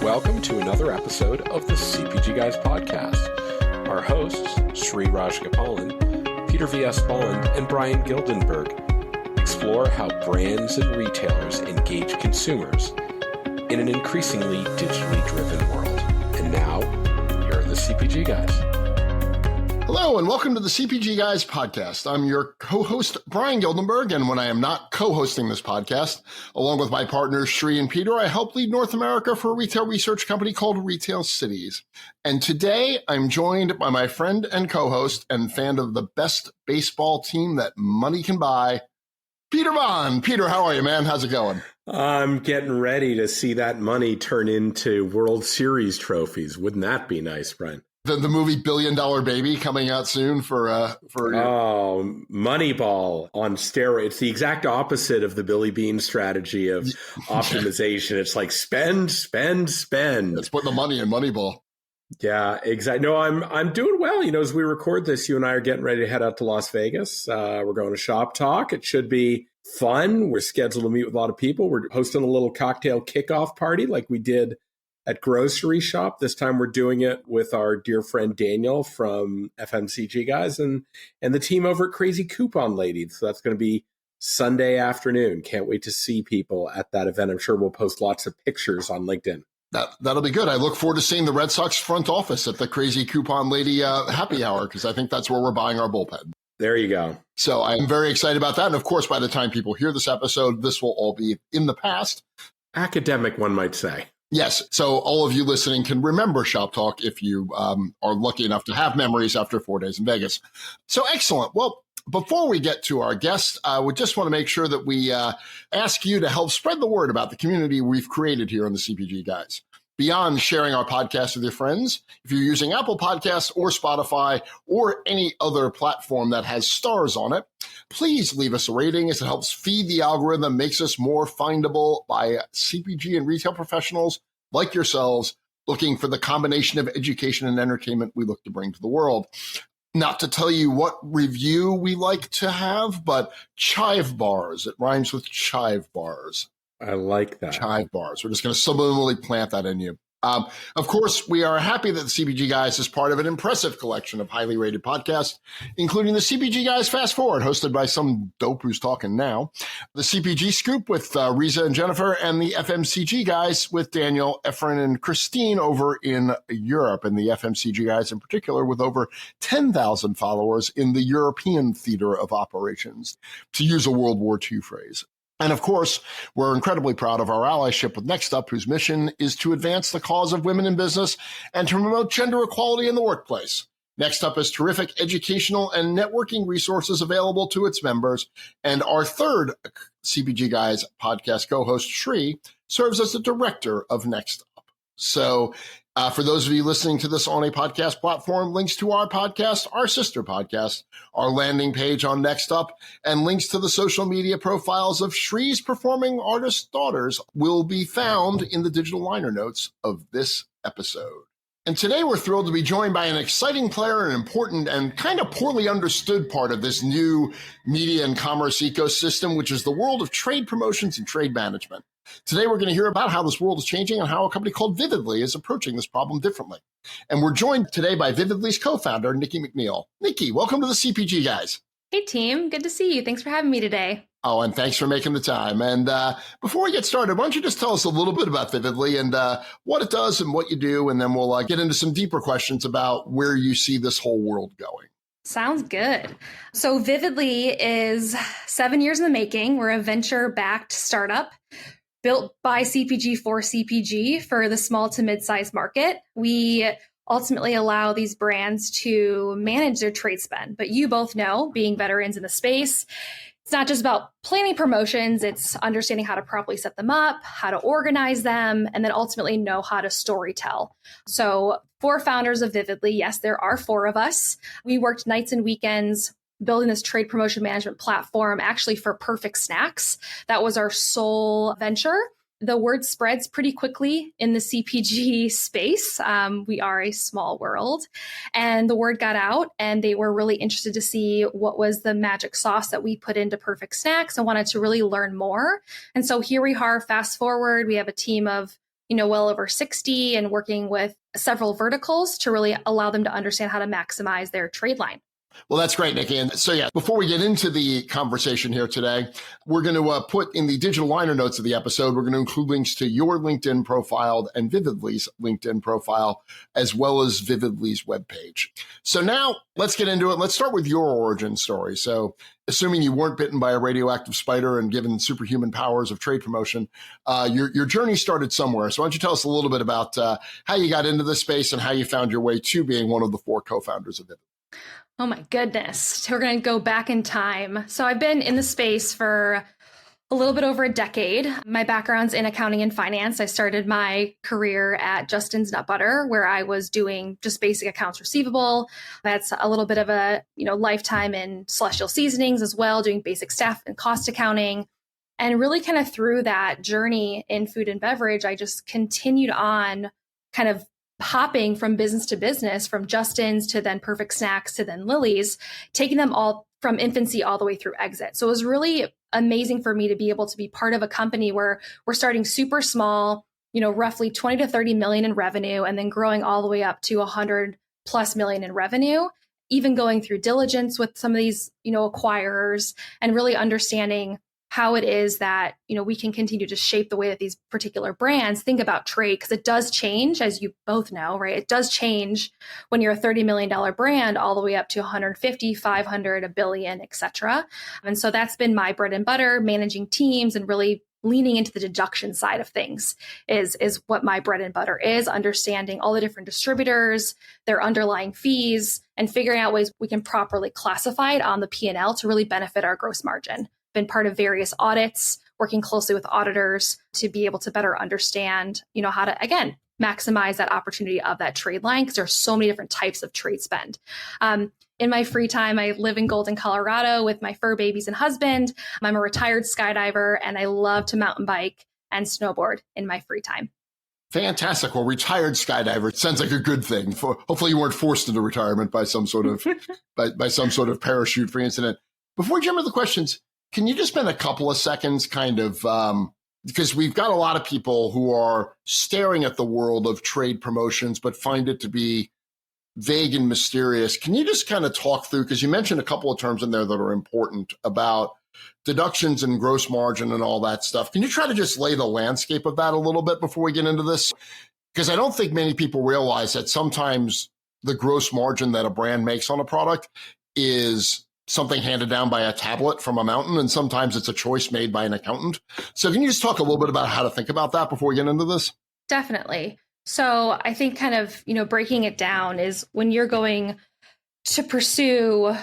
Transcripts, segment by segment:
Welcome to another episode of the CPG Guys podcast. Our hosts, Sri Rajgopalan, Peter V.S. Bond, and Brian Gildenberg explore how brands and retailers engage consumers in an increasingly digitally driven world. And now, here are the CPG Guys. Hello, and welcome to the CPG Guys podcast. I'm your co-host, Brian Gildenberg, and when I am not co-hosting this podcast, along with my partners, Sri and Peter, I help lead North America for a retail research company called Retail Cities. And today, I'm joined by my friend and co-host and fan of the best baseball team that money can buy, Peter Bond. Peter, how are you, man? How's it going? I'm getting ready to see that money turn into World Series trophies. Wouldn't that be nice, Brian? The movie $1 Billion Baby coming out soon for Moneyball on steroids. It's the exact opposite of the Billy Bean strategy of optimization. It's like spend. Let's put the money in Moneyball. Yeah, exactly. No, I'm doing well. You know, as we record this, you and I are getting ready to head out to Las Vegas. We're going to Shop Talk. It should be fun. We're scheduled to meet with a lot of people. We're hosting a little cocktail kickoff party like we did at Grocery Shop. This time we're doing it with our dear friend Daniel from FMCG Guys and the team over at Crazy Coupon Lady. So that's going to be Sunday afternoon. Can't wait to see people at that event. I'm sure we'll post lots of pictures on LinkedIn. That'll be good. I look forward to seeing the Red Sox front office at the Crazy Coupon Lady happy hour, because I think that's where we're buying our bullpen. There you go. So I'm very excited about that. And of course, by the time people hear this episode, this will all be in the past. Academic, one might say. Yes. So all of you listening can remember Shop Talk if you are lucky enough to have memories after 4 days in Vegas. So excellent. Well, before we get to our guest, we just want to make sure that we ask you to help spread the word about the community we've created here on the CPG Guys. Beyond sharing our podcast with your friends, if you're using Apple Podcasts or Spotify or any other platform that has stars on it, please leave us a rating as it helps feed the algorithm, makes us more findable by CPG and retail professionals like yourselves looking for the combination of education and entertainment we look to bring to the world. Not to tell you what review we like to have, but chive bars. It rhymes with chive bars. I like that. Chive bars. We're just going to subliminally plant that in you. Of course, we are happy that the CPG Guys is part of an impressive collection of highly rated podcasts, including the CPG Guys Fast Forward, hosted by some dope who's talking now, the CPG Scoop with Riza and Jennifer, and the FMCG Guys with Daniel, Efren, and Christine over in Europe, and the FMCG Guys in particular with over 10,000 followers in the European theater of operations, to use a World War II phrase. And of course, we're incredibly proud of our allyship with Next Up, whose mission is to advance the cause of women in business and to promote gender equality in the workplace. Next Up has terrific educational and networking resources available to its members. And our third CPG Guys podcast co-host, Sri, serves as the director of Next Up. So for those of you listening to this on a podcast platform, links to our podcast, our sister podcast, our landing page on Next Up, and links to the social media profiles of Shri's performing artist daughters will be found in the digital liner notes of this episode. And today we're thrilled to be joined by an exciting player, an important and kind of poorly understood part of this new media and commerce ecosystem, which is the world of trade promotions and trade management. Today, we're going to hear about how this world is changing and how a company called Vividly is approaching this problem differently. And we're joined today by Vividly's co-founder, Nikki McNeil. Nikki, welcome to the CPG Guys. Hey, team. Good to see you. Thanks for having me today. Oh, and thanks for making the time. And before we get started, why don't you just tell us a little bit about Vividly and what it does and what you do, and then we'll get into some deeper questions about where you see this whole world going. Sounds good. So Vividly is 7 years in the making. We're a venture-backed startup built by CPG for CPG for the small to mid-sized market. We ultimately allow these brands to manage their trade spend. But you both know, being veterans in the space, it's not just about planning promotions, it's understanding how to properly set them up, how to organize them, and then ultimately know how to storytell. So 4 founders of Vividly, yes, there are 4 of us. We worked nights and weekends building this trade promotion management platform actually for Perfect Snacks. That was our sole venture. The word spreads pretty quickly in the CPG space. We are a small world. And the word got out, and they were really interested to see what was the magic sauce that we put into Perfect Snacks and wanted to really learn more. And so here we are, fast forward, we have a team of well over 60 and working with several verticals to really allow them to understand how to maximize their trade line. Well, that's great, Nikki. And so, before we get into the conversation here today, we're going to put in the digital liner notes of the episode, we're going to include links to your LinkedIn profile and Vividly's LinkedIn profile, as well as Vividly's webpage. So now let's get into it. Let's start with your origin story. So assuming you weren't bitten by a radioactive spider and given superhuman powers of trade promotion, your journey started somewhere. So why don't you tell us a little bit about how you got into this space and how you found your way to being one of the 4 co-founders of Vividly? Oh my goodness. We're going to go back in time. So I've been in the space for a little bit over a decade. My background's in accounting and finance. I started my career at Justin's Nut Butter, where I was doing just basic accounts receivable. That's a little bit of a, lifetime in Celestial Seasonings as well, doing basic staff and cost accounting. And really kind of through that journey in food and beverage, I just continued on kind of hopping from business to business, from Justin's to then Perfect Snacks to then Lily's, taking them all from infancy all the way through exit. So it was really amazing for me to be able to be part of a company where we're starting super small, roughly 20 to 30 million in revenue, and then growing all the way up to 100 plus million in revenue, even going through diligence with some of these, acquirers, and really understanding how it is that, we can continue to shape the way that these particular brands think about trade, because it does change, as you both know, right? It does change when you're a $30 million brand all the way up to 150, 500, a billion, et cetera. And so that's been my bread and butter, managing teams and really leaning into the deduction side of things is what my bread and butter is, understanding all the different distributors, their underlying fees, and figuring out ways we can properly classify it on the P&L to really benefit our gross margin. Been part of various audits, working closely with auditors to be able to better understand, how to, again, maximize that opportunity of that trade line, because there are so many different types of trade spend. In my free time, I live in Golden, Colorado with my fur babies and husband. I'm a retired skydiver, and I love to mountain bike and snowboard in my free time. Fantastic. Well, retired skydiver sounds like a good thing. Hopefully you weren't forced into retirement by some sort of by some sort of parachute-free incident. Before we jump into the questions, can you just spend a couple of seconds kind of, because we've got a lot of people who are staring at the world of trade promotions, but find it to be vague and mysterious. Can you just kind of talk through, because you mentioned a couple of terms in there that are important about deductions and gross margin and all that stuff. Can you try to just lay the landscape of that a little bit before we get into this? Because I don't think many people realize that sometimes the gross margin that a brand makes on a product is something handed down by a tablet from a mountain, and sometimes it's a choice made by an accountant. So can you just talk a little bit about how to think about that before we get into this? Definitely. So I think kind of, breaking it down is when you're going to pursue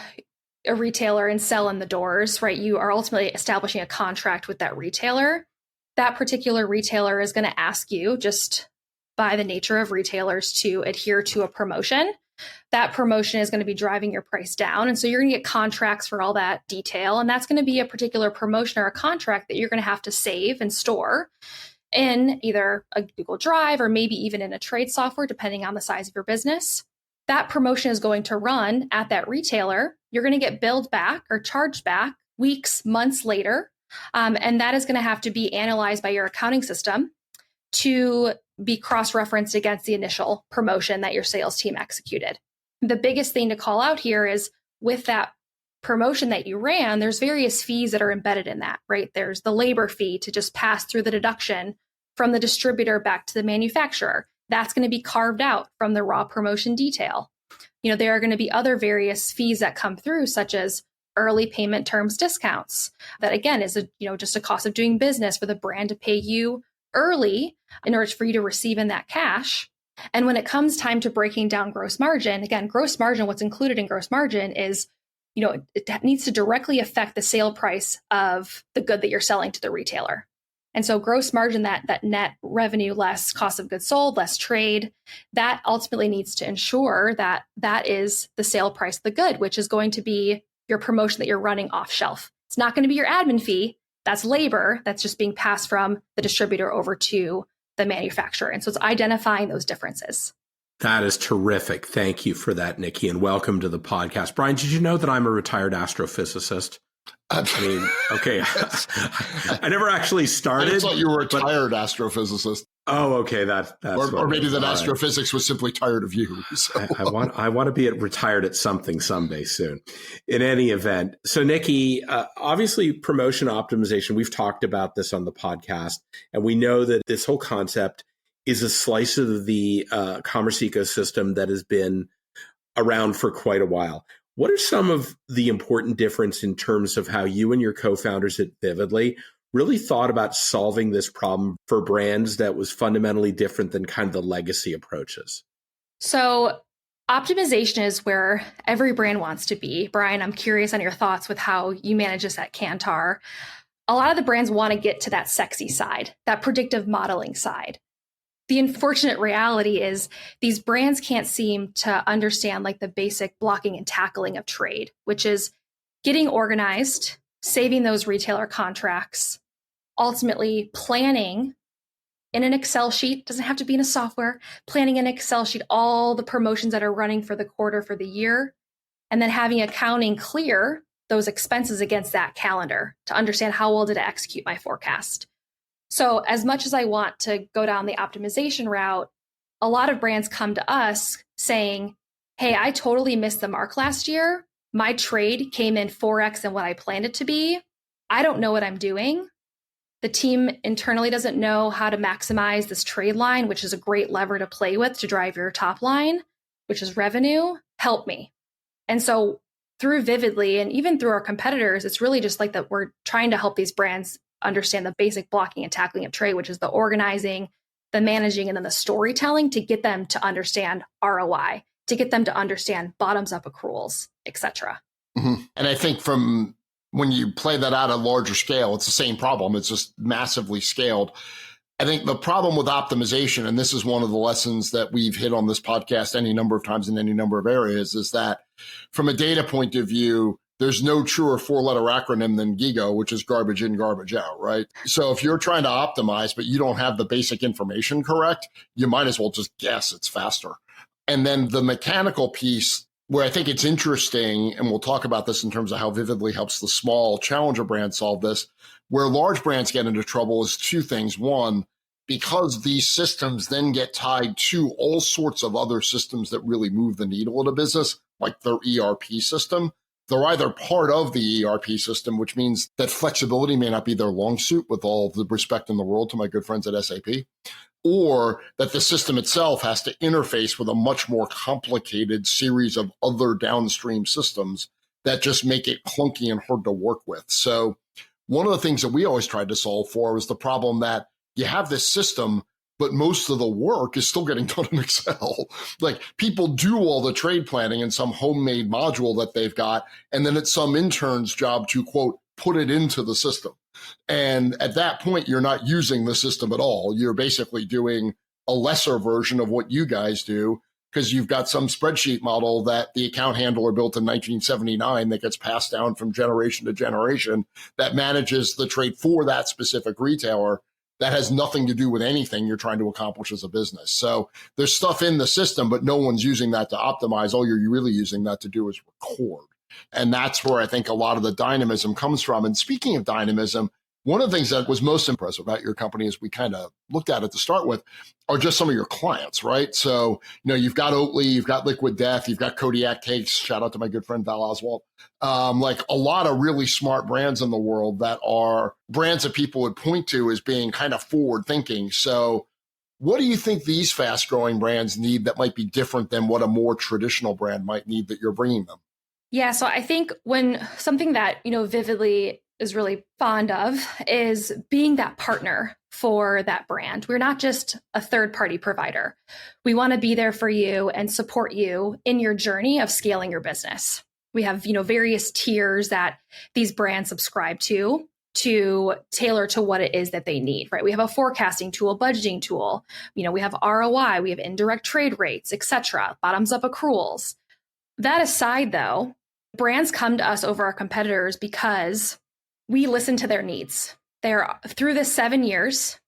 a retailer and sell in the doors, right? You are ultimately establishing a contract with that retailer. That particular retailer is going to ask you, just by the nature of retailers, to adhere to a promotion. That promotion is going to be driving your price down. And so you're going to get contracts for all that detail. And that's going to be a particular promotion or a contract that you're going to have to save and store in either a Google Drive or maybe even in a trade software, depending on the size of your business. That promotion is going to run at that retailer. You're going to get billed back or charged back weeks, months later. And that is going to have to be analyzed by your accounting system to be cross-referenced against the initial promotion that your sales team executed. The biggest thing to call out here is with that promotion that you ran, there's various fees that are embedded in that, right? There's the labor fee to just pass through the deduction from the distributor back to the manufacturer. That's going to be carved out from the raw promotion detail. There are going to be other various fees that come through, such as early payment terms discounts. That again is just a cost of doing business for the brand to pay you early in order for you to receive in that cash. And when it comes time to breaking down gross margin, again, gross margin, what's included in gross margin is, it needs to directly affect the sale price of the good that you're selling to the retailer. And so gross margin, that net revenue less cost of goods sold, less trade, that ultimately needs to ensure that that is the sale price of the good, which is going to be your promotion that you're running off shelf. It's not going to be your admin fee. That's labor that's just being passed from the distributor over to the manufacturer. And so it's identifying those differences. That is terrific. Thank you for that, Nikki, and welcome to the podcast. Brian, did you know that I'm a retired astrophysicist? I mean, okay, I never actually started. I thought you were a retired astrophysicist. Oh, okay. That's or maybe that astrophysics was simply tired of you. So. I want to be retired at something someday soon. In any event, so Nikki, obviously promotion optimization. We've talked about this on the podcast, and we know that this whole concept is a slice of the commerce ecosystem that has been around for quite a while. What are some of the important difference in terms of how you and your co-founders at Vividly really thought about solving this problem for brands that was fundamentally different than kind of the legacy approaches? So optimization is where every brand wants to be. Brian, I'm curious on your thoughts with how you manage this at Kantar. A lot of the brands want to get to that sexy side, that predictive modeling side. The unfortunate reality is these brands can't seem to understand like the basic blocking and tackling of trade, which is getting organized, saving those retailer contracts, ultimately planning in an Excel sheet, doesn't have to be in a software, planning in an Excel sheet all the promotions that are running for the quarter, for the year, and then having accounting clear those expenses against that calendar to understand how well did I execute my forecast. So as much as I want to go down the optimization route, a lot of brands come to us saying, hey, I totally missed the mark last year. My trade came in 4x than what I planned it to be. I don't know what I'm doing. The team internally doesn't know how to maximize this trade line, which is a great lever to play with to drive your top line, which is revenue. Help me. And so through Vividly and even through our competitors, it's really just like that we're trying to help these brands understand the basic blocking and tackling of trade, which is the organizing, the managing, and then the storytelling to get them to understand ROI, to get them to understand bottoms up accruals, et cetera. Mm-hmm. And I think from when you play that out at a larger scale, it's the same problem. It's just massively scaled. I think the problem with optimization, and this is one of the lessons that we've hit on this podcast any number of times in any number of areas, is that from a data point of view, there's no truer four-letter acronym than GIGO, which is garbage in, garbage out, right? So if you're trying to optimize, but you don't have the basic information correct, you might as well just guess it's faster. And then the mechanical piece, where I think it's interesting, and we'll talk about this in terms of how Vividly helps the small challenger brand solve this, where large brands get into trouble is two things. One, because these systems then get tied to all sorts of other systems that really move the needle in a business, like their ERP system. They're either part of the ERP system, which means that flexibility may not be their long suit, with all the respect in the world to my good friends at SAP, or that the system itself has to interface with a much more complicated series of other downstream systems that just make it clunky and hard to work with. So one of the things that we always tried to solve for was the problem that you have this system, but most of the work is still getting done in Excel. Like, people do all the trade planning in some homemade module that they've got, and then it's some intern's job to, quote, put it into the system. And at that point, you're not using the system at all. You're basically doing a lesser version of what you guys do, because you've got some spreadsheet model that the account handler built in 1979 that gets passed down from generation to generation that manages the trade for that specific retailer. That has nothing to do with anything you're trying to accomplish as a business. So there's stuff in the system, but no one's using that to optimize. All you're really using that to do is record. And that's where I think a lot of the dynamism comes from. And speaking of dynamism, one of the things that was most impressive about your company, as we kind of looked at it to start with, are just some of your clients, right? So, you've got Oatly, you've got Liquid Death, you've got Kodiak Cakes. Shout out to my good friend Val Oswalt. Like a lot of really smart brands in the world that are brands that people would point to as being kind of forward thinking. So what do you think these fast growing brands need that might be different than what a more traditional brand might need that you're bringing them? Yeah, so I think when something that, Vividly is really fond of is being that partner for that brand. We're not just a third-party provider. We want to be there for you and support you in your journey of scaling your business. We have, various tiers that these brands subscribe to tailor to what it is that they need, right? We have a forecasting tool, budgeting tool. We have ROI, we have indirect trade rates, et cetera, bottoms up accruals. That aside, though, brands come to us over our competitors because we listen to their needs. Through the 7 years,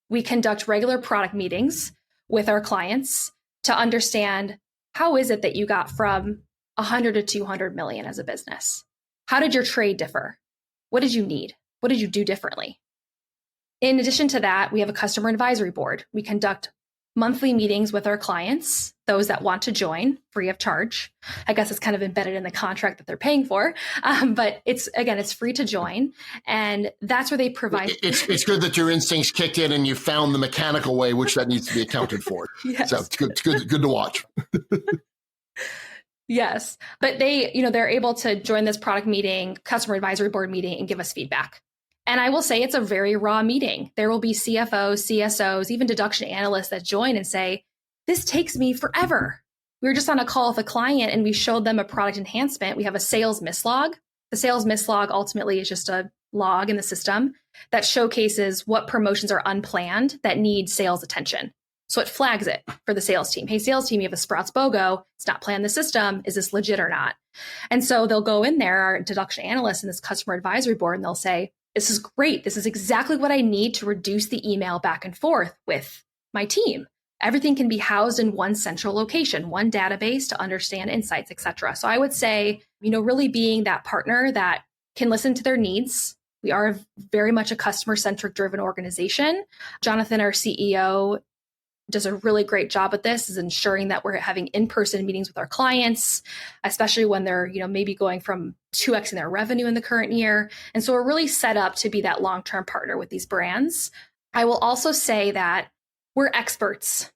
we conduct regular product meetings with our clients to understand, how is it that you got from 100 to 200 million as a business? How did your trade differ? What did you need? What did you do differently? In addition to that, we have a customer advisory board. We conduct monthly meetings with our clients, those that want to join free of charge. I guess it's kind of embedded in the contract that they're paying for. But it's free to join. And that's where they provide. It's good that your instincts kicked in and you found the mechanical way, which that needs to be accounted for. Yes. So it's good to watch. Yes. But they're able to join this product meeting, customer advisory board meeting, and give us feedback. And I will say it's a very raw meeting. There will be CFOs, CSOs, even deduction analysts that join and say, this takes me forever. We were just on a call with a client and we showed them a product enhancement. We have a sales mislog. The sales mislog ultimately is just a log in the system that showcases what promotions are unplanned that need sales attention. So it flags it for the sales team. Hey, sales team, you have a Sprouts BOGO. It's not planned in the system. Is this legit or not? And so they'll go in there, our deduction analysts in this customer advisory board, and they'll say, this is great. This is exactly what I need to reduce the email back and forth with my team. Everything can be housed in one central location, one database to understand insights, et cetera. So I would say, really being that partner that can listen to their needs. We are very much a customer-centric driven organization. Jonathan, our CEO, does a really great job at this, is ensuring that we're having in-person meetings with our clients, especially when they're, maybe going from 2x in their revenue in the current year. And so we're really set up to be that long-term partner with these brands. I will also say that we're experts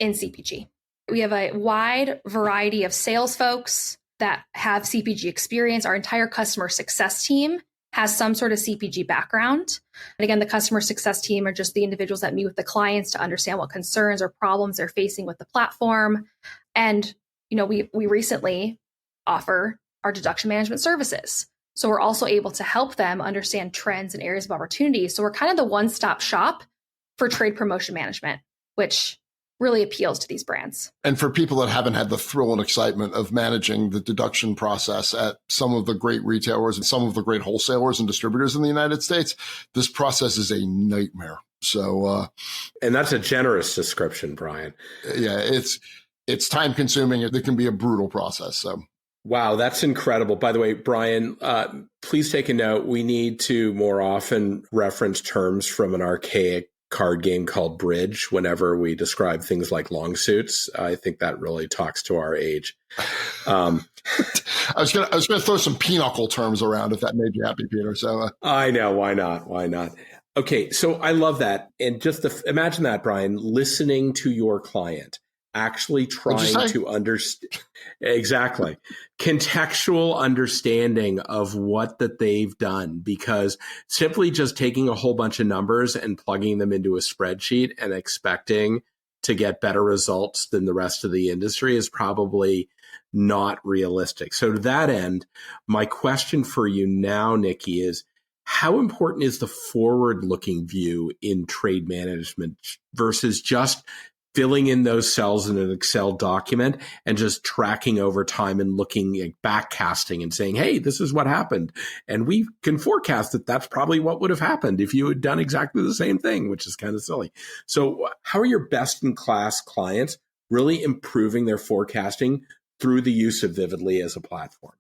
in CPG. We have a wide variety of sales folks that have CPG experience. Our entire customer success team has some sort of CPG background. And again, the customer success team are just the individuals that meet with the clients to understand what concerns or problems they're facing with the platform. And, we recently offer our deduction management services. So we're also able to help them understand trends and areas of opportunity. So we're kind of the one-stop shop for trade promotion management, which really appeals to these brands. And for people that haven't had the thrill and excitement of managing the deduction process at some of the great retailers and some of the great wholesalers and distributors in the United States, this process is a nightmare. So, and that's a generous description, Brian. Yeah, it's time consuming. It can be a brutal process. So. Wow, that's incredible. By the way, Brian, please take a note. We need to more often reference terms from an archaic card game called Bridge whenever we describe things like long suits. I think that really talks to our age. I was gonna throw some pinochle terms around if that made you happy, Peter. So I know, why not? Okay, so I love that, and just imagine that, Brian, listening to your client, actually trying to understand exactly contextual understanding of what that they've done, because simply just taking a whole bunch of numbers and plugging them into a spreadsheet and expecting to get better results than the rest of the industry is probably not realistic. So to that end, my question for you now, Nikki, is how important is the forward-looking view in trade management versus just filling in those cells in an Excel document and just tracking over time and looking at backcasting and saying, hey, this is what happened. And we can forecast that that's probably what would have happened if you had done exactly the same thing, which is kind of silly. So how are your best-in-class clients really improving their forecasting through the use of Vividly as a platform?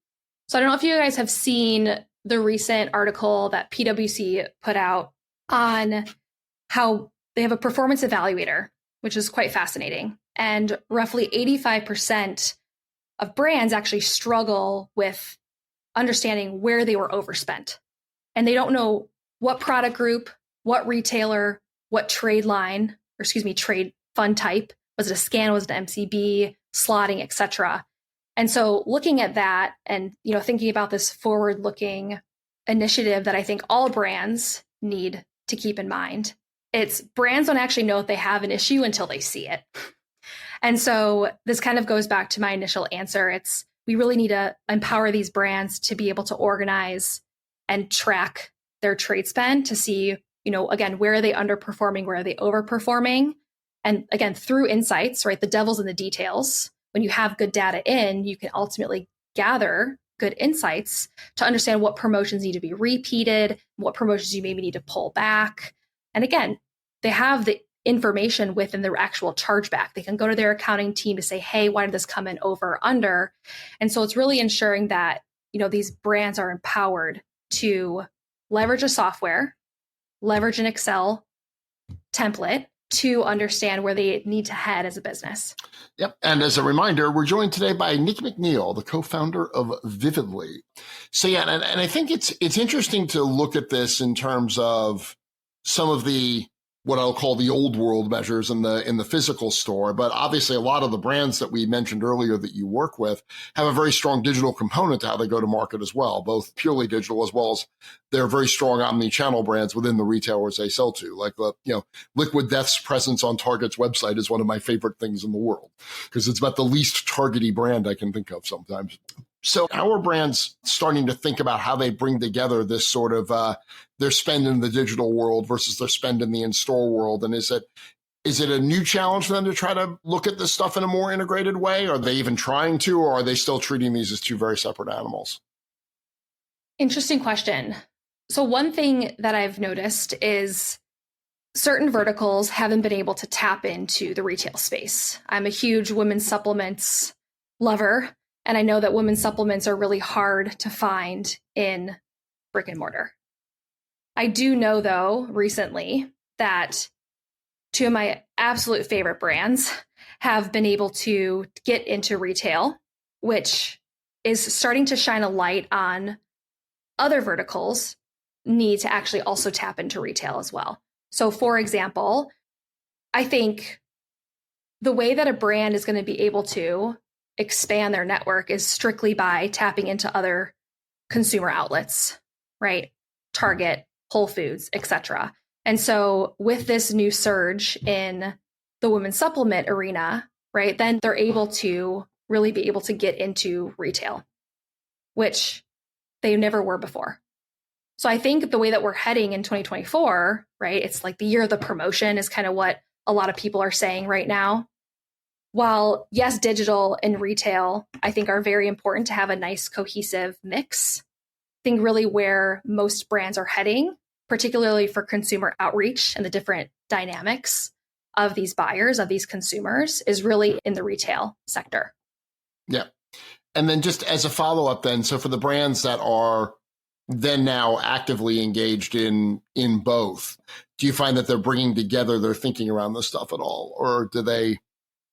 So I don't know if you guys have seen the recent article that PwC put out on how they have a performance evaluator, which is quite fascinating. And roughly 85% of brands actually struggle with understanding where they were overspent. And they don't know what product group, what retailer, what trade fund type. Was it a scan? Was it an MCB, slotting, et cetera? And so looking at that and thinking about this forward-looking initiative that I think all brands need to keep in mind, it's brands don't actually know if they have an issue until they see it. And so this kind of goes back to my initial answer. It's we really need to empower these brands to be able to organize and track their trade spend to see, again, where are they underperforming, where are they overperforming? And again, through insights, right? The devil's in the details. When you have good data in, you can ultimately gather good insights to understand what promotions need to be repeated, what promotions you maybe need to pull back. And again, they have the information within their actual chargeback. They can go to their accounting team to say, hey, why did this come in over or under? And so it's really ensuring that, these brands are empowered to leverage a software, leverage an Excel template to understand where they need to head as a business. Yep. And as a reminder, we're joined today by Nikki McNeil, the co-founder of Vividly. So yeah, and I think it's interesting to look at this in terms of some of the what I'll call the old world measures in the physical store. But obviously a lot of the brands that we mentioned earlier that you work with have a very strong digital component to how they go to market as well, both purely digital as well as they're very strong omni-channel brands within the retailers they sell to. Like Liquid Death's presence on Target's website is one of my favorite things in the world because it's about the least targety brand I can think of sometimes. So our brands starting to think about how they bring together this sort of their spend in the digital world versus their spend in the in-store world. And is it a new challenge for them to try to look at this stuff in a more integrated way? Are they even trying to, or are they still treating these as two very separate animals? Interesting question. So one thing that I've noticed is certain verticals haven't been able to tap into the retail space. I'm a huge women's supplements lover. And I know that women's supplements are really hard to find in brick and mortar. I do know, though, recently that two of my absolute favorite brands have been able to get into retail, which is starting to shine a light on other verticals need to actually also tap into retail as well. So, for example, I think the way that a brand is going to be able to expand their network is strictly by tapping into other consumer outlets, right? Target, Whole Foods, etc. And so with this new surge in the women's supplement arena, right, then they're able to really be able to get into retail, which they never were before. So I think the way that we're heading in 2024, right, it's like the year of the promotion is kind of what a lot of people are saying right now. While, yes, digital and retail, I think are very important to have a nice cohesive mix, I think really where most brands are heading, particularly for consumer outreach and the different dynamics of these buyers, of these consumers, is really in the retail sector. Yeah. And then just as a follow-up then, so for the brands that are then now actively engaged in both, do you find that they're bringing together their thinking around this stuff at all? Or do they...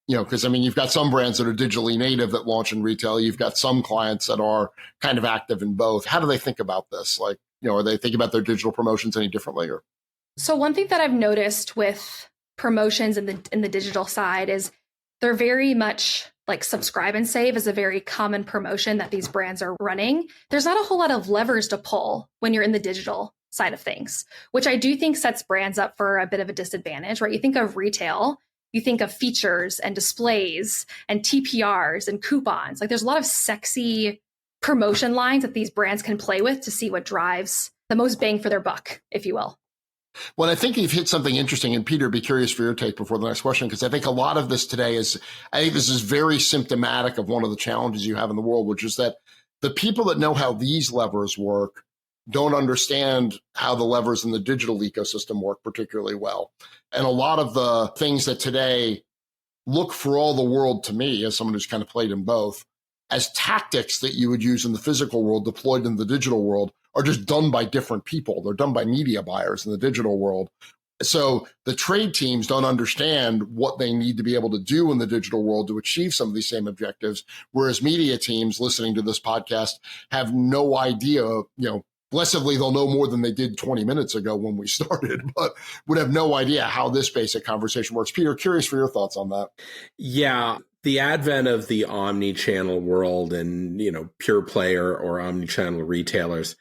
because I mean, you've got some brands that are digitally native that launch in retail. You've got some clients that are kind of active in both. How do they think about this? Like, are they thinking about their digital promotions any differently? Or? So one thing that I've noticed with promotions in the digital side is they're very much like subscribe and save is a very common promotion that these brands are running. There's not a whole lot of levers to pull when you're in the digital side of things, which I do think sets brands up for a bit of a disadvantage, right? You think of retail, you think of features and displays and TPRs and coupons. Like there's a lot of sexy promotion lines that these brands can play with to see what drives the most bang for their buck, if you will. Well, I think you've hit something interesting. And Peter, be curious for your take before the next question, because I think a lot of this today I think this is very symptomatic of one of the challenges you have in the world, which is that the people that know how these levers work don't understand how the levers in the digital ecosystem work particularly well. And a lot of the things that today look for all the world to me, as someone who's kind of played in both, as tactics that you would use in the physical world deployed in the digital world are just done by different people. They're done by media buyers in the digital world. So the trade teams don't understand what they need to be able to do in the digital world to achieve some of these same objectives, whereas media teams listening to this podcast have no idea, blessedly, they'll know more than they did 20 minutes ago when we started, but would have no idea how this basic conversation works. Peter, curious for your thoughts on that. Yeah, the advent of the omni-channel world and, pure player or omni-channel retailers,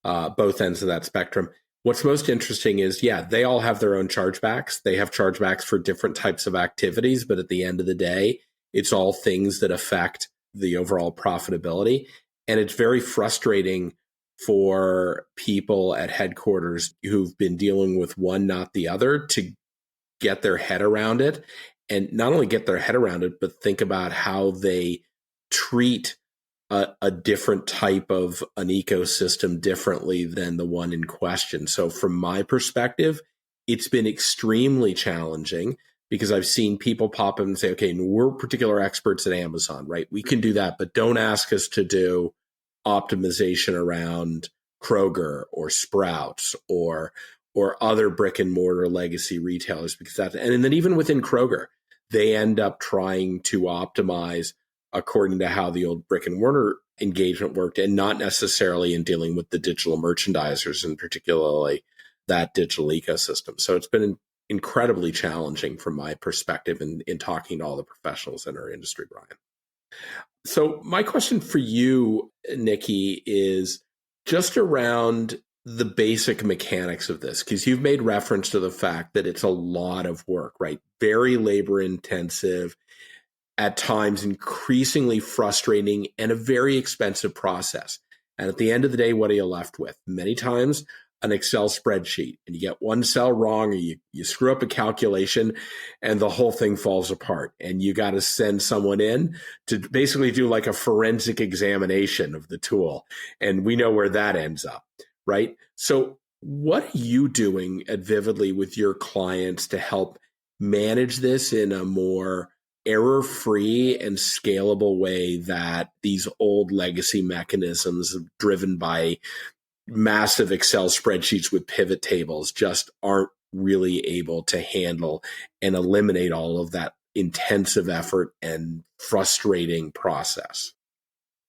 both ends of that spectrum. What's most interesting is, they all have their own chargebacks. They have chargebacks for different types of activities, but at the end of the day, it's all things that affect the overall profitability. And it's very frustrating for people at headquarters who've been dealing with one, not the other, to get their head around it. And not only get their head around it, but think about how they treat a different type of an ecosystem differently than the one in question. So from my perspective, it's been extremely challenging because I've seen people pop up and say, okay, we're particular experts at Amazon, right? We can do that, but don't ask us to do optimization around Kroger or Sprouts or or other brick and mortar legacy retailers, because and then even within Kroger, they end up trying to optimize according to how the old brick and mortar engagement worked, and not necessarily in dealing with the digital merchandisers, and particularly that digital ecosystem. So it's been incredibly challenging from my perspective in talking to all the professionals in our industry, Brian. So my question for you, Nikki, is just around the basic mechanics of this, because you've made reference to the fact that it's a lot of work, right? Very labor intensive, at times increasingly frustrating, and a very expensive process. And at the end of the day, what are you left with? Many times an Excel spreadsheet, and you get one cell wrong, or you screw up a calculation, and the whole thing falls apart. And you got to send someone in to basically do like a forensic examination of the tool. And we know where that ends up, right? So what are you doing at Vividly with your clients to help manage this in a more error-free and scalable way that these old legacy mechanisms driven by massive Excel spreadsheets with pivot tables just aren't really able to handle and eliminate all of that intensive effort and frustrating process?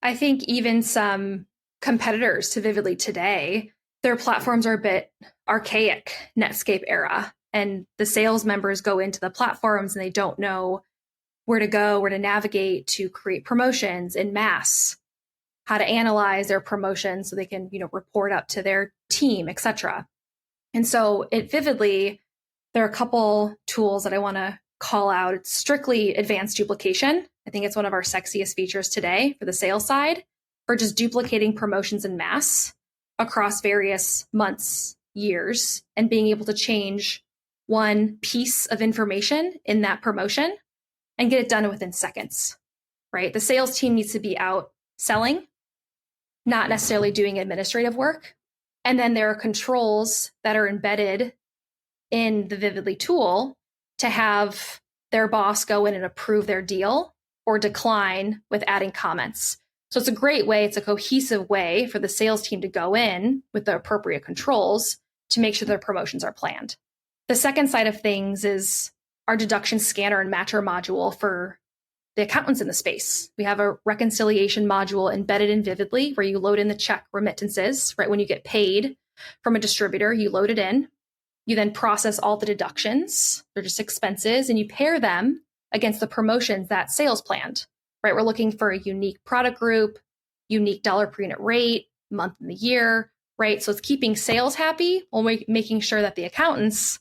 I think even some competitors to Vividly today, their platforms are a bit archaic, Netscape era, and the sales members go into the platforms and they don't know where to go, where to navigate to create promotions in mass, how to analyze their promotions so they can, report up to their team, etc. And so at Vividly, there are a couple tools that I want to call out. It's strictly advanced duplication. I think it's one of our sexiest features today for the sales side, for just duplicating promotions in mass across various months, years, and being able to change one piece of information in that promotion and get it done within seconds, right? The sales team needs to be out selling, not necessarily doing administrative work. And then there are controls that are embedded in the Vividly tool to have their boss go in and approve their deal or decline with adding comments. So it's a great way, it's a cohesive way for the sales team to go in with the appropriate controls to make sure their promotions are planned. The second side of things is our deduction scanner and matcher module for the accountants in the space. We have a reconciliation module embedded in Vividly where you load in the check remittances, right? When you get paid from a distributor, you load it in. You then process all the deductions. They're just expenses, and you pair them against the promotions that sales planned, right? We're looking for a unique product group, unique dollar per unit rate, month in the year, right? So it's keeping sales happy while making sure that the accountants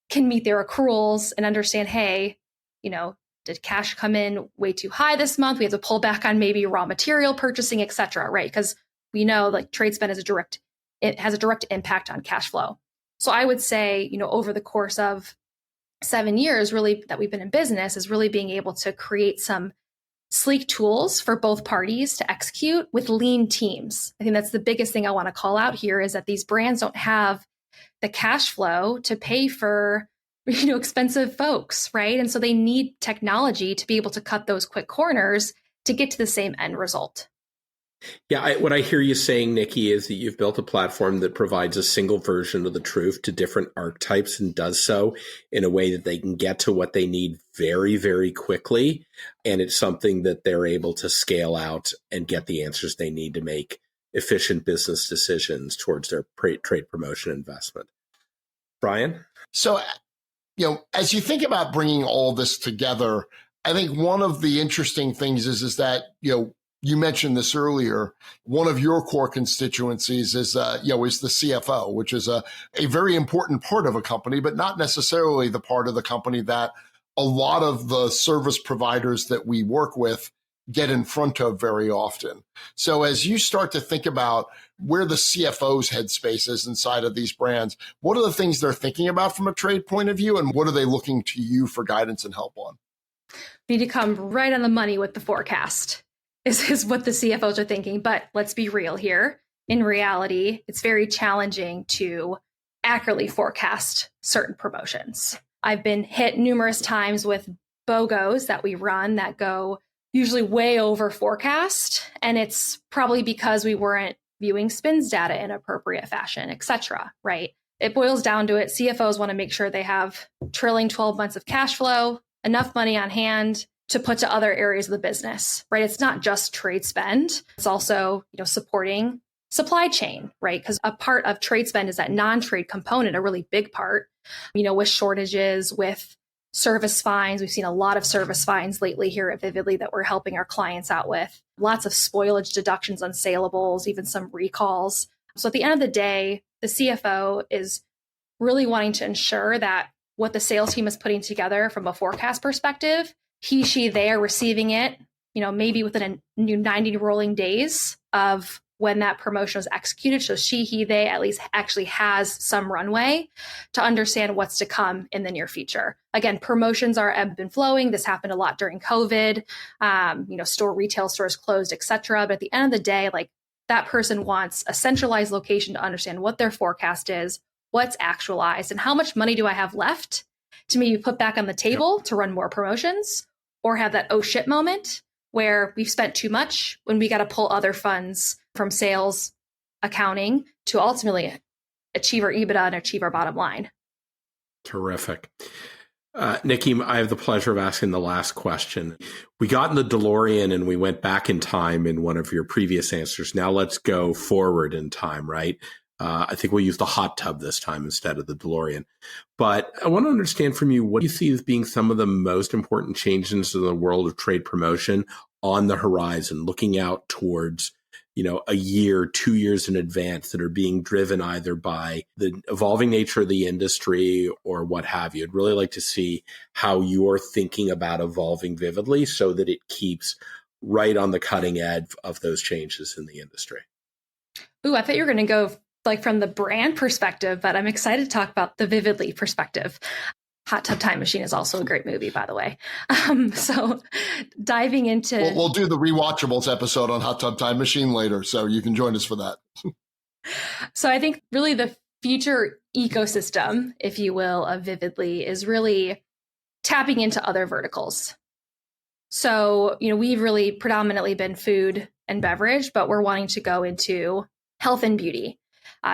can meet their accruals and understand, hey, did cash come in way too high this month? We have to pull back on maybe raw material purchasing, et cetera, right? Because we know like trade spend has a direct impact on cash flow. So I would say, over the course of 7 years, really, that we've been in business, is really being able to create some sleek tools for both parties to execute with lean teams. I think that's the biggest thing I want to call out here, is that these brands don't have the cash flow to pay for, expensive folks, right? And so they need technology to be able to cut those quick corners to get to the same end result. Yeah, what I hear you saying, Nikki, is that you've built a platform that provides a single version of the truth to different archetypes and does so in a way that they can get to what they need very, very quickly. And it's something that they're able to scale out and get the answers they need to make efficient business decisions towards their trade promotion investment. Brian? So, as you think about bringing all this together, I think one of the interesting things is that, you mentioned this earlier. One of your core constituencies is the CFO, which is a very important part of a company, but not necessarily the part of the company that a lot of the service providers that we work with get in front of very often. So as you start to think about where the CFO's headspace is inside of these brands, what are the things they're thinking about from a trade point of view, and what are they looking to you for guidance and help on? We need to come right on the money with the forecast. Is what the CFOs are thinking. But let's be real here. In reality, it's very challenging to accurately forecast certain promotions. I've been hit numerous times with BOGOs that we run that go usually way over forecast. And it's probably because we weren't viewing spins data in appropriate fashion, et cetera, right? it boils down to it. CFOs want to make sure they have trailing 12 months of cash flow, enough money on hand to put to other areas of the business, right? It's not just trade spend. It's also, supporting supply chain, right? Because a part of trade spend is that non-trade component, a really big part, with shortages, with service fines. We've seen a lot of service fines lately here at Vividly that we're helping our clients out with. Lots of spoilage deductions on saleables, even some recalls. So at the end of the day, the CFO is really wanting to ensure that what the sales team is putting together from a forecast perspective, they are receiving it, maybe within a new 90 rolling days of when that promotion was executed. So they at least actually has some runway to understand what's to come in the near future. Again, promotions have been flowing. This happened a lot during COVID. Retail stores closed, et cetera. But at the end of the day, that person wants a centralized location to understand what their forecast is, what's actualized, and how much money do I have left to maybe put back on the table to run more promotions, or have that oh shit moment where we've spent too much when we got to pull other funds from sales, accounting to ultimately achieve our EBITDA and achieve our bottom line. Terrific. Nikki, I have the pleasure of asking the last question. We got in the DeLorean and we went back in time in one of your previous answers. Now let's go forward in time, right? I think we'll use the hot tub this time instead of the DeLorean. But I want to understand from you, what do you see as being some of the most important changes in the world of trade promotion on the horizon, looking out towards a year, 2 years in advance, that are being driven either by the evolving nature of the industry or what have you? I'd really like to see how you're thinking about evolving Vividly so that it keeps right on the cutting edge of those changes in the industry. Ooh, I thought you were going to go from the brand perspective, but I'm excited to talk about the Vividly perspective. Hot Tub Time Machine is also a great movie, by the way. So diving into... We'll do the Rewatchables episode on Hot Tub Time Machine later, so you can join us for that. So I think really the future ecosystem, if you will, of Vividly is really tapping into other verticals. So, we've really predominantly been food and beverage, but we're wanting to go into health and beauty,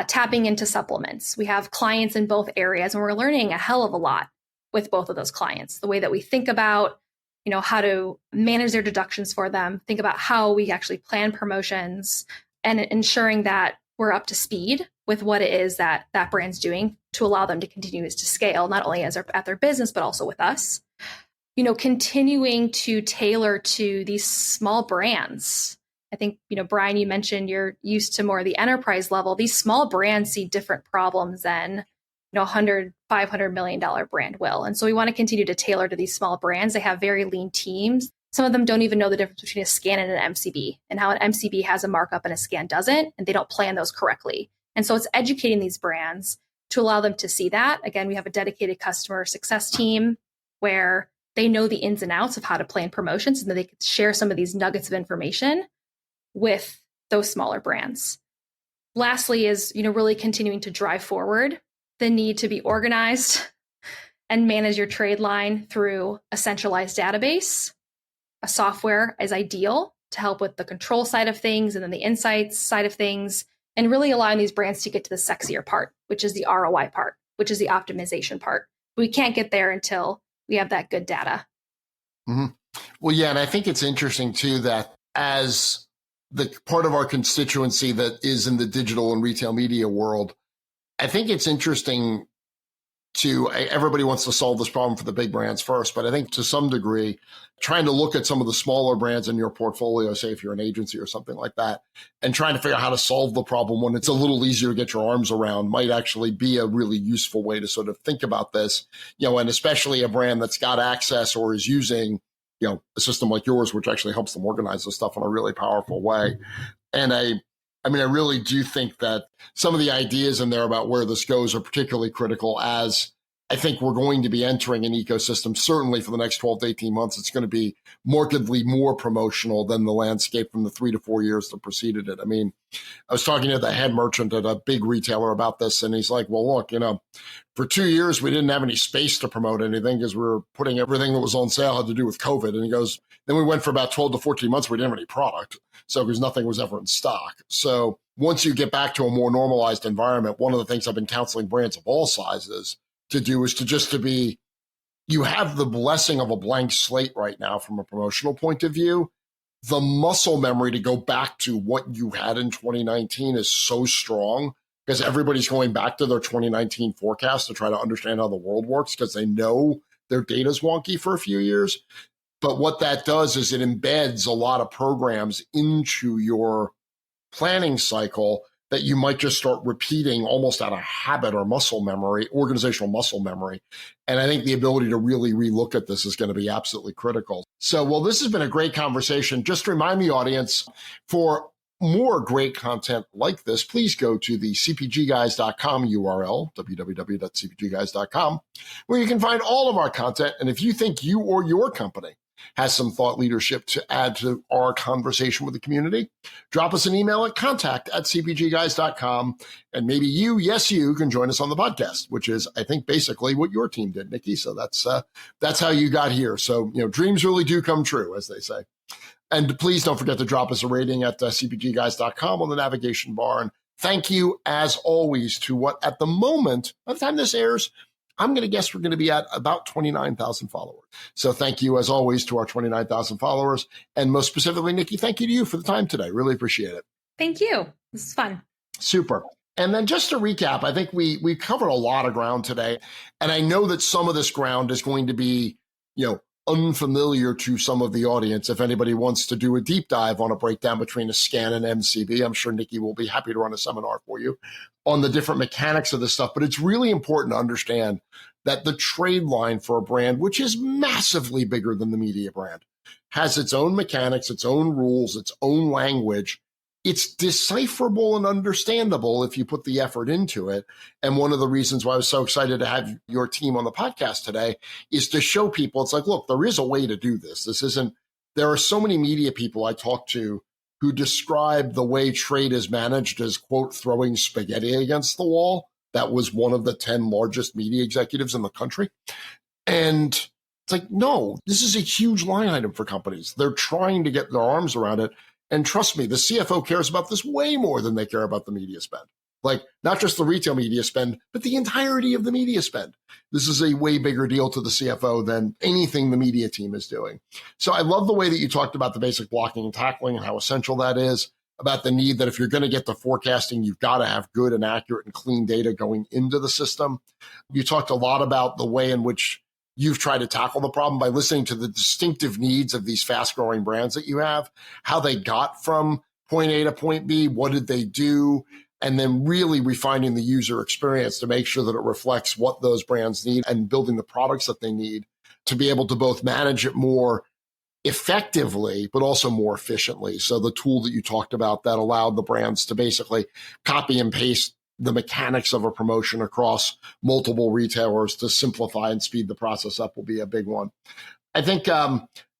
tapping into supplements. We have clients in both areas, and we're learning a hell of a lot with both of those clients. The way that we think about, how to manage their deductions for them, think about how we actually plan promotions, and ensuring that we're up to speed with what it is that that brand's doing to allow them to continue to scale, not only at their business, but also with us. Continuing to tailor to these small brands. I think, Brian, you mentioned you're used to more of the enterprise level. These small brands see different problems than, $100, $500 million brand will. And so we want to continue to tailor to these small brands. They have very lean teams. Some of them don't even know the difference between a scan and an MCB, and how an MCB has a markup and a scan doesn't, and they don't plan those correctly. And so it's educating these brands to allow them to see that. Again, we have a dedicated customer success team where they know the ins and outs of how to plan promotions, and then they can share some of these nuggets of information with those smaller brands. Lastly is, really continuing to drive forward the need to be organized and manage your trade line through a centralized database. A software is ideal to help with the control side of things, and then the insights side of things, and really allowing these brands to get to the sexier part, which is the ROI part, which is the optimization part. We can't get there until we have that good data. Mm-hmm. Well, yeah, and I think it's interesting too that as the part of our constituency that is in the digital and retail media world, I think it's interesting everybody wants to solve this problem for the big brands first, but I think to some degree, trying to look at some of the smaller brands in your portfolio, say if you're an agency or something like that, and trying to figure out how to solve the problem when it's a little easier to get your arms around might actually be a really useful way to sort of think about this, and especially a brand that's got access or is using, a system like yours, which actually helps them organize this stuff in a really powerful way. And I really do think that some of the ideas in there about where this goes are particularly critical as I think we're going to be entering an ecosystem, certainly for the next 12 to 18 months. It's going to be markedly more promotional than the landscape from the 3 to 4 years that preceded it. I mean, I was talking to the head merchant at a big retailer about this, and he's like, well, look, for 2 years, we didn't have any space to promote anything because we were putting everything that was on sale had to do with COVID. And he goes, then we went for about 12 to 14 months, we didn't have any product. So because nothing was ever in stock. So once you get back to a more normalized environment, one of the things I've been counseling brands of all sizes to do is to be, you have the blessing of a blank slate right now from a promotional point of view. The muscle memory to go back to what you had in 2019 is so strong because everybody's going back to their 2019 forecast to try to understand how the world works because they know their data's wonky for a few years. But what that does is it embeds a lot of programs into your planning cycle that you might just start repeating almost out of habit or muscle memory, organizational muscle memory. And I think the ability to really relook at this is going to be absolutely critical. So, well, this has been a great conversation. Just to remind the audience, for more great content like this, please go to the cpgguys.com URL, www.cpgguys.com, where you can find all of our content. And if you think you or your company has some thought leadership to add to our conversation with the community, drop us an email at contact@cpgguys.com. And maybe you, yes, you can join us on the podcast, which is, I think, basically what your team did, Nikki. So that's how you got here. So, dreams really do come true, as they say. And please don't forget to drop us a rating at cpgguys.com on the navigation bar. And thank you, as always, to what at the moment, by the time this airs, I'm going to guess we're going to be at about 29,000 followers. So thank you, as always, to our 29,000 followers. And most specifically, Nikki, thank you to you for the time today. Really appreciate it. Thank you. This is fun. Super. And then just to recap, I think we covered a lot of ground today. And I know that some of this ground is going to be, unfamiliar to some of the audience. If anybody wants to do a deep dive on a breakdown between a scan and MCB, I'm sure Nikki will be happy to run a seminar for you on the different mechanics of this stuff. But it's really important to understand that the trade line for a brand, which is massively bigger than the media brand, has its own mechanics, its own rules, its own language. It's decipherable and understandable if you put the effort into it. And one of the reasons why I was so excited to have your team on the podcast today is to show people, it's like, look, there is a way to do this. There are so many media people I talk to who describe the way trade is managed as, quote, throwing spaghetti against the wall. That was one of the 10 largest media executives in the country. And it's like, no, this is a huge line item for companies. They're trying to get their arms around it. And trust me, the CFO cares about this way more than they care about the media spend. Like, not just the retail media spend, but the entirety of the media spend. This is a way bigger deal to the CFO than anything the media team is doing. So I love the way that you talked about the basic blocking and tackling and how essential that is, about the need that if you're going to get the forecasting, you've got to have good and accurate and clean data going into the system. You talked a lot about the way in which you've tried to tackle the problem by listening to the distinctive needs of these fast-growing brands that you have, how they got from point A to point B, what did they do, and then really refining the user experience to make sure that it reflects what those brands need and building the products that they need to be able to both manage it more effectively, but also more efficiently. So the tool that you talked about that allowed the brands to basically copy and paste the mechanics of a promotion across multiple retailers to simplify and speed the process up will be a big one. I think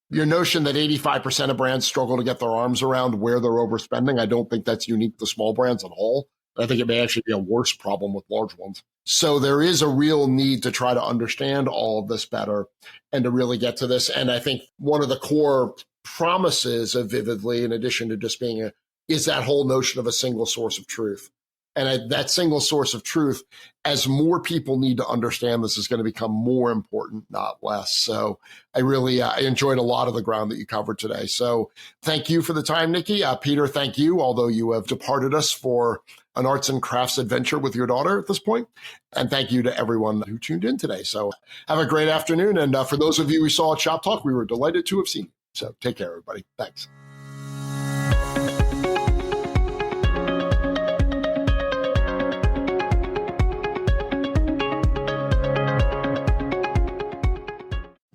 your notion that 85% of brands struggle to get their arms around where they're overspending, I don't think that's unique to small brands at all. I think it may actually be a worse problem with large ones. So there is a real need to try to understand all of this better and to really get to this. And I think one of the core promises of Vividly, in addition to just being is that whole notion of a single source of truth. And that single source of truth, as more people need to understand this, is going to become more important, not less. So I enjoyed a lot of the ground that you covered today. So thank you for the time, Nikki. Peter, thank you, although you have departed us for an arts and crafts adventure with your daughter at this point. And thank you to everyone who tuned in today. So have a great afternoon. And for those of you who saw Shop Talk, we were delighted to have seen you. So take care, everybody. Thanks.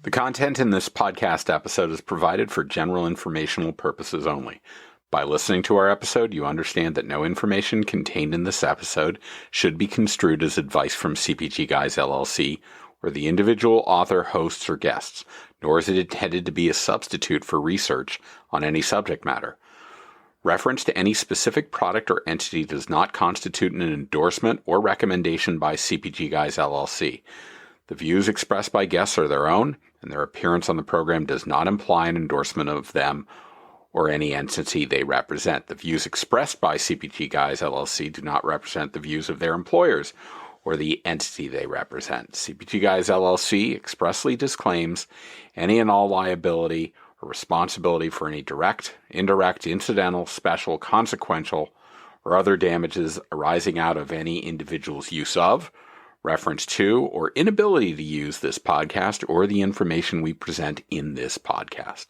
The content in this podcast episode is provided for general informational purposes only. By listening to our episode, you understand that no information contained in this episode should be construed as advice from CPG Guys LLC or the individual author, hosts, or guests, nor is it intended to be a substitute for research on any subject matter. Reference to any specific product or entity does not constitute an endorsement or recommendation by CPG Guys LLC. The views expressed by guests are their own, and their appearance on the program does not imply an endorsement of them or any entity they represent. The views expressed by CPG Guys LLC do not represent the views of their employers or the entity they represent. CPG Guys LLC expressly disclaims any and all liability or responsibility for any direct, indirect, incidental, special, consequential, or other damages arising out of any individual's use of, reference to, or inability to use this podcast or the information we present in this podcast.